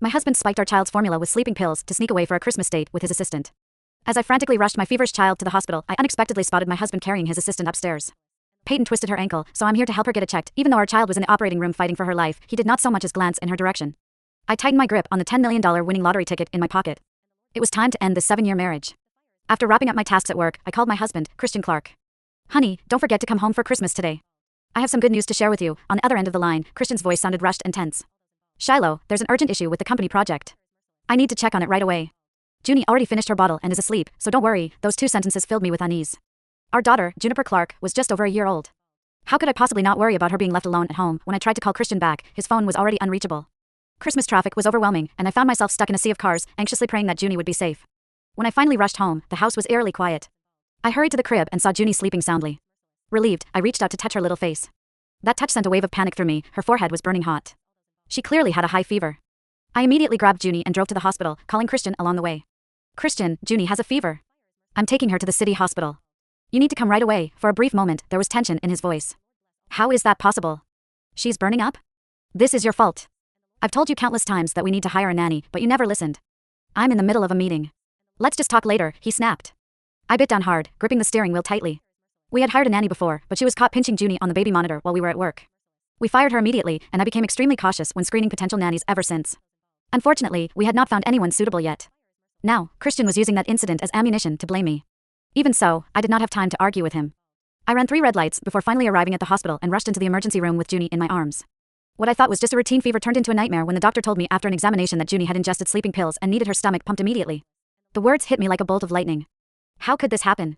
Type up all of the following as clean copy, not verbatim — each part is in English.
My husband spiked our child's formula with sleeping pills to sneak away for a Christmas date with his assistant. As I frantically rushed my feverish child to the hospital, I unexpectedly spotted my husband carrying his assistant upstairs. Peyton twisted her ankle, so I'm here to help her get it checked. Even though our child was in the operating room fighting for her life, he did not so much as glance in her direction. I tightened my grip on the $10 million winning lottery ticket in my pocket. It was time to end this 7-year marriage. After wrapping up my tasks at work, I called my husband, Christian Clark. Honey, don't forget to come home for Christmas today. I have some good news to share with you. On the other end of the line, Christian's voice sounded rushed and tense. Shiloh, there's an urgent issue with the company project. I need to check on it right away. Junie already finished her bottle and is asleep, so don't worry. Those 2 sentences filled me with unease. Our daughter, Juniper Clark, was just over a year old. How could I possibly not worry about her being left alone at home? When I tried to call Christian back, his phone was already unreachable. Christmas traffic was overwhelming, and I found myself stuck in a sea of cars, anxiously praying that Junie would be safe. When I finally rushed home, the house was eerily quiet. I hurried to the crib and saw Junie sleeping soundly. Relieved, I reached out to touch her little face. That touch sent a wave of panic through me. Her forehead was burning hot. She clearly had a high fever. I immediately grabbed Junie and drove to the hospital, calling Christian along the way. Christian, Junie has a fever. I'm taking her to the city hospital. You need to come right away. For a brief moment, there was tension in his voice. How is that possible? She's burning up? This is your fault. I've told you countless times that we need to hire a nanny, but you never listened. I'm in the middle of a meeting. Let's just talk later, he snapped. I bit down hard, gripping the steering wheel tightly. We had hired a nanny before, but she was caught pinching Junie on the baby monitor while we were at work. We fired her immediately, and I became extremely cautious when screening potential nannies ever since. Unfortunately, we had not found anyone suitable yet. Now, Christian was using that incident as ammunition to blame me. Even so, I did not have time to argue with him. I ran 3 red lights before finally arriving at the hospital and rushed into the emergency room with Junie in my arms. What I thought was just a routine fever turned into a nightmare when the doctor told me after an examination that Junie had ingested sleeping pills and needed her stomach pumped immediately. The words hit me like a bolt of lightning. How could this happen?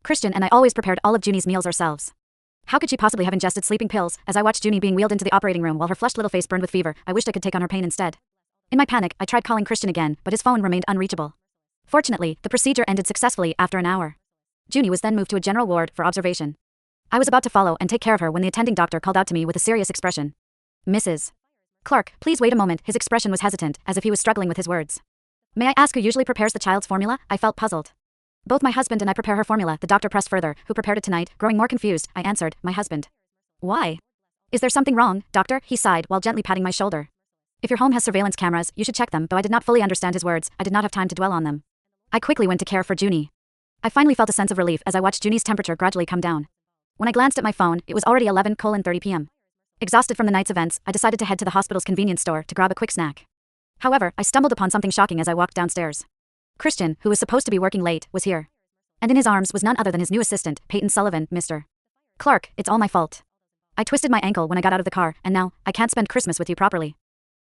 Christian and I always prepared all of Junie's meals ourselves. How could she possibly have ingested sleeping pills? As I watched Junie being wheeled into the operating room while her flushed little face burned with fever, I wished I could take on her pain instead. In my panic, I tried calling Christian again, but his phone remained unreachable. Fortunately, the procedure ended successfully after an hour. Junie was then moved to a general ward for observation. I was about to follow and take care of her when the attending doctor called out to me with a serious expression. Mrs. Clark, please wait a moment. His expression was hesitant, as if he was struggling with his words. May I ask who usually prepares the child's formula? I felt puzzled. Both my husband and I prepare her formula, the doctor pressed further. Who prepared it tonight? Growing more confused, I answered, my husband. Why? Is there something wrong, doctor? He sighed while gently patting my shoulder. If your home has surveillance cameras, you should check them. Though I did not fully understand his words, I did not have time to dwell on them. I quickly went to care for Junie. I finally felt a sense of relief as I watched Junie's temperature gradually come down. When I glanced at my phone, it was already 11:30 p.m. Exhausted from the night's events, I decided to head to the hospital's convenience store to grab a quick snack. However, I stumbled upon something shocking as I walked downstairs. Christian, who was supposed to be working late, was here. And in his arms was none other than his new assistant, Peyton Sullivan. Mr. Clark, it's all my fault. I twisted my ankle when I got out of the car, and now, I can't spend Christmas with you properly.